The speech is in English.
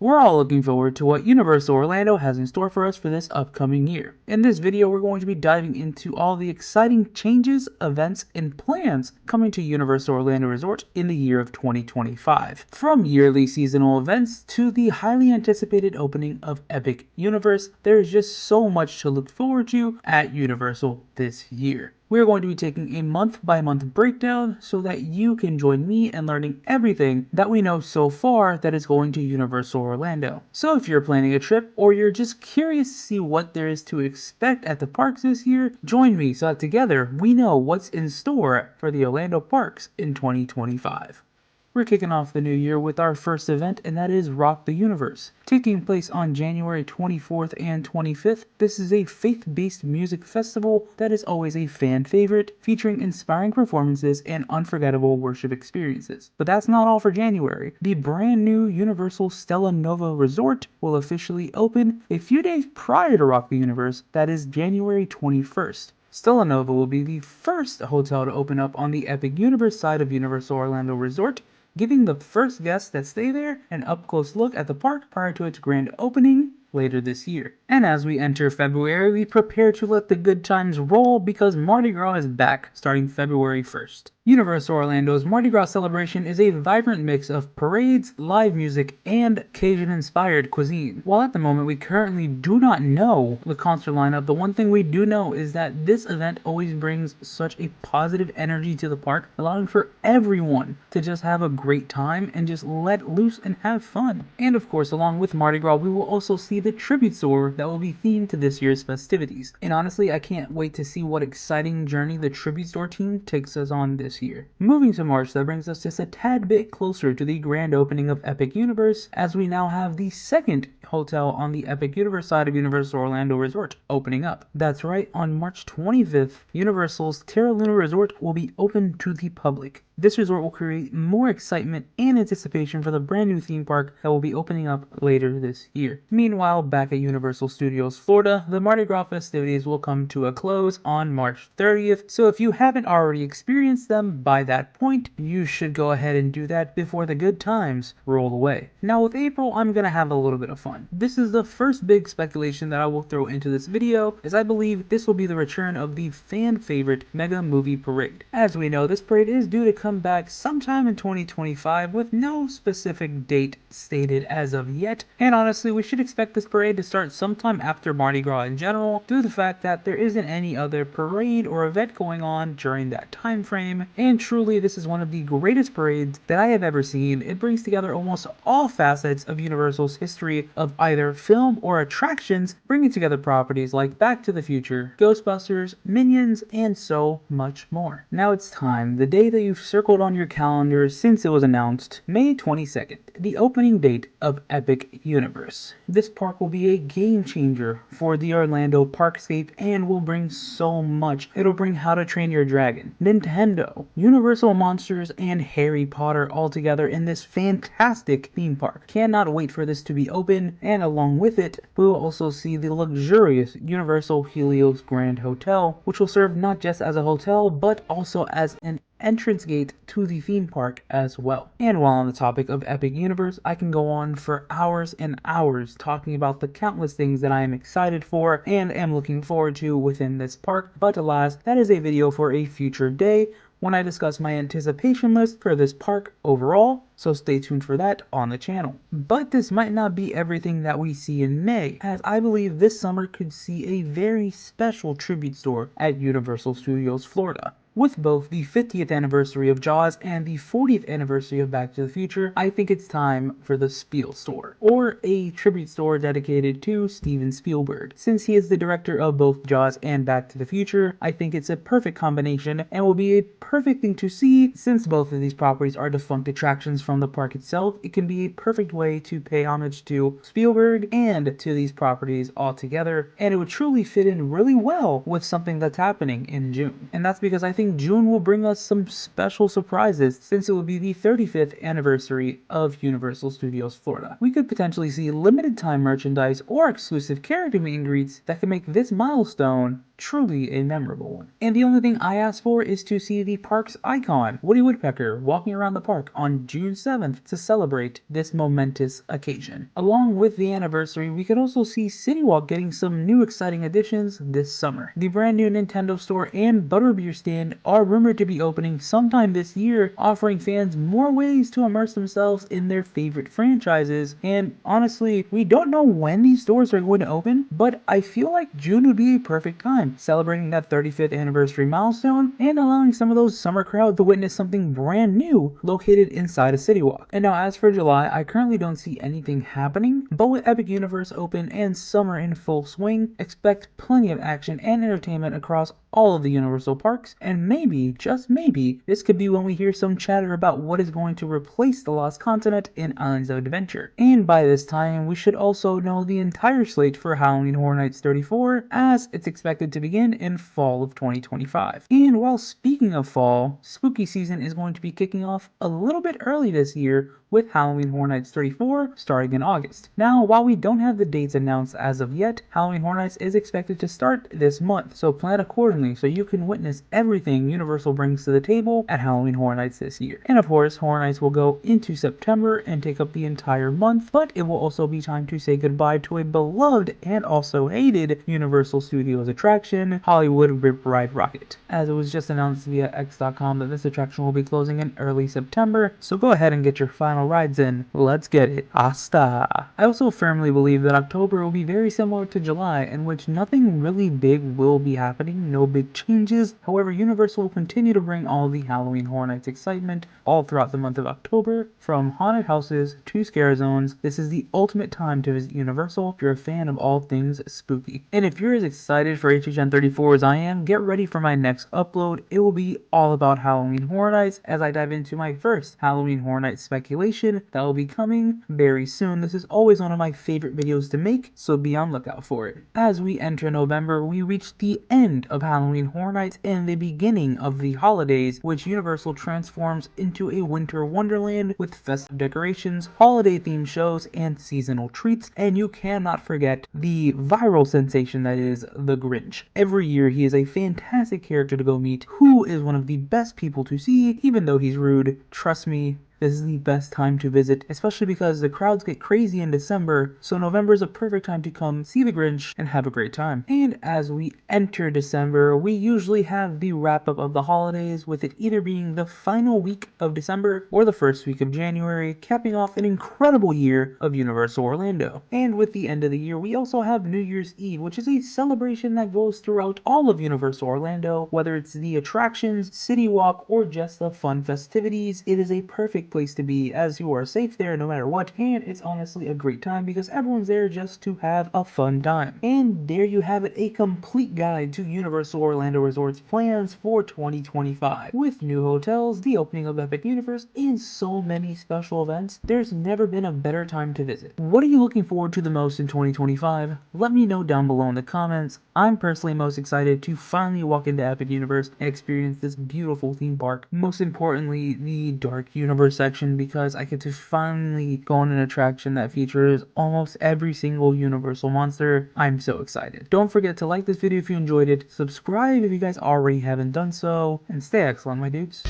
We're all looking forward to what Universal Orlando has in store for us for this upcoming year. In this video, we're going to be diving into all the exciting changes, events, and plans coming to Universal Orlando Resort in the year of 2025. From yearly seasonal events to the highly anticipated opening of Epic Universe, there's just so much to look forward to at Universal this year. We're going to be taking a month-by-month breakdown so that you can join me in learning everything that we know so far that is going to Universal Orlando. So if you're planning a trip or you're just curious to see what there is to expect at the parks this year, join me so that together we know what's in store for the Orlando parks in 2025. We're kicking off the new year with our first event, and that is Rock the Universe. Taking place on January 24th and 25th, this is a faith-based music festival that is always a fan favorite, featuring inspiring performances and unforgettable worship experiences. But that's not all for January. The brand new Universal Stella Nova Resort will officially open a few days prior to Rock the Universe, that is January 21st. Stella Nova will be the first hotel to open up on the Epic Universe side of Universal Orlando Resort, giving the first guests that stay there an up-close look at the park prior to its grand opening later this year. And as we enter February, we prepare to let the good times roll because Mardi Gras is back starting February 1st. Universal Orlando's Mardi Gras celebration is a vibrant mix of parades, live music, and Cajun-inspired cuisine. While at the moment we currently do not know the concert lineup, the one thing we do know is that this event always brings such a positive energy to the park, allowing for everyone to just have a great time and just let loose and have fun. And of course, along with Mardi Gras, we will also see the tribute store that will be themed to this year's festivities. And honestly, I can't wait to see what exciting journey the tribute store team takes us on this year. Moving to March, that brings us just a tad bit closer to the grand opening of Epic Universe, as we now have the second hotel on the Epic Universe side of Universal Orlando Resort opening up. That's right, on March 25th, Universal's Terra Luna Resort will be open to the public. This resort will create more excitement and anticipation for the brand new theme park that will be opening up later this year. Meanwhile, back at Universal Studios Florida, the Mardi Gras festivities will come to a close on March 30th, so if you haven't already experienced them by that point, you should go ahead and do that before the good times roll away. Now with April, I'm gonna have a little bit of fun. This is the first big speculation that I will throw into this video, as I believe this will be the return of the fan favorite Mega Movie Parade. As we know, this parade is due to come back sometime in 2025 with no specific date stated as of yet, and honestly we should expect this parade to start sometime after Mardi Gras in general, due to the fact that there isn't any other parade or event going on during that time frame. And truly, this is one of the greatest parades that I have ever seen. It brings together almost all facets of Universal's history of either film or attractions, bringing together properties like Back to the Future, Ghostbusters, Minions, and so much more. Now it's time, the day that you've circled on your calendar since it was announced, May 22nd, the opening date of Epic Universe. This park will be a game changer for the Orlando parkscape and will bring so much. It'll bring How to Train Your Dragon, Nintendo, Universal Monsters, and Harry Potter all together in this fantastic theme park. Cannot wait for this to be open, and along with it, we will also see the luxurious Universal Helios Grand Hotel, which will serve not just as a hotel, but also as an entrance gate to the theme park as well. And while on the topic of Epic Universe, I can go on for hours and hours talking about the countless things that I am excited for and am looking forward to within this park, but alas, that is a video for a future day when I discuss my anticipation list for this park overall, so stay tuned for that on the channel. But this might not be everything that we see in May, as I believe this summer could see a very special tribute store at Universal Studios Florida. With both the 50th anniversary of Jaws and the 40th anniversary of Back to the Future, I think it's time for the Spiel Store, or a tribute store dedicated to Steven Spielberg. Since he is the director of both Jaws and Back to the Future, I think it's a perfect combination and will be a perfect thing to see. Since both of these properties are defunct attractions from the park itself, it can be a perfect way to pay homage to Spielberg and to these properties all together, and it would truly fit in really well with something that's happening in June. And that's because I think June will bring us some special surprises, since it will be the 35th anniversary of Universal Studios Florida. We could potentially see limited time merchandise or exclusive character meet and greets that can make this milestone truly a memorable one. And the only thing I ask for is to see the park's icon, Woody Woodpecker, walking around the park on June 7th to celebrate this momentous occasion. Along with the anniversary, we could also see City Walk getting some new exciting additions this summer. The brand new Nintendo store and Butterbeer stand are rumored to be opening sometime this year, offering fans more ways to immerse themselves in their favorite franchises. And honestly, we don't know when these stores are going to open, but I feel like June would be a perfect time, celebrating that 35th anniversary milestone and allowing some of those summer crowds to witness something brand new located inside a City Walk. And now as for July, I currently don't see anything happening, but with Epic Universe open and summer in full swing, expect plenty of action and entertainment across all of the Universal parks, and maybe, just maybe, this could be when we hear some chatter about what is going to replace the Lost Continent in Islands of Adventure. And by this time, we should also know the entire slate for Halloween Horror Nights 34, as it's expected to begin in fall of 2025. And while speaking of fall, spooky season is going to be kicking off a little bit early this year with Halloween Horror Nights 34 starting in August. Now, while we don't have the dates announced as of yet, Halloween Horror Nights is expected to start this month, so plan accordingly so you can witness everything Universal brings to the table at Halloween Horror Nights this year. And of course, Horror Nights will go into September and take up the entire month, but it will also be time to say goodbye to a beloved and also hated Universal Studios attraction, Hollywood Rip Ride Rocket, as it was just announced via X.com that this attraction will be closing in early September, so go ahead and get your final rides in. Let's get it. Hasta! I also firmly believe that October will be very similar to July, in which nothing really big will be happening, no big changes. However, Universal will continue to bring all the Halloween Horror Nights excitement all throughout the month of October, from haunted houses to scare zones. This is the ultimate time to visit Universal if you're a fan of all things spooky. And if you're as excited for HHN 34 as I am, get ready for my next upload. It will be all about Halloween Horror Nights as I dive into my first Halloween Horror Nights speculation that will be coming very soon. This is always one of my favorite videos to make, so be on lookout for it. As we enter November, we reach the end of Halloween Horror Nights and the beginning of the holidays, which Universal transforms into a winter wonderland with festive decorations, holiday themed shows, and seasonal treats. And you cannot forget the viral sensation that is the Grinch. Every year he is a fantastic character to go meet, who is one of the best people to see, even though he's rude. Trust me, this is the best time to visit, especially because the crowds get crazy in December, so November is a perfect time to come see the Grinch and have a great time. And as we enter December, we usually have the wrap-up of the holidays, with it either being the final week of December or the first week of January, capping off an incredible year of Universal Orlando. And with the end of the year, we also have New Year's Eve, which is a celebration that goes throughout all of Universal Orlando, whether it's the attractions, City Walk, or just the fun festivities. It is a perfect place to be, as you are safe there no matter what, and it's honestly a great time because everyone's there just to have a fun time. And there you have it, a complete guide to Universal Orlando Resort's plans for 2025. With new hotels, the opening of Epic Universe, and so many special events, there's never been a better time to visit. What are you looking forward to the most in 2025? Let me know down below in the comments. I'm personally most excited to finally walk into Epic Universe and experience this beautiful theme park. Most importantly, the Dark Universe section, because I get to finally go on an attraction that features almost every single Universal monster. I'm so excited. Don't forget to like this video if you enjoyed it, subscribe if you guys already haven't done so, and stay excellent, my dudes.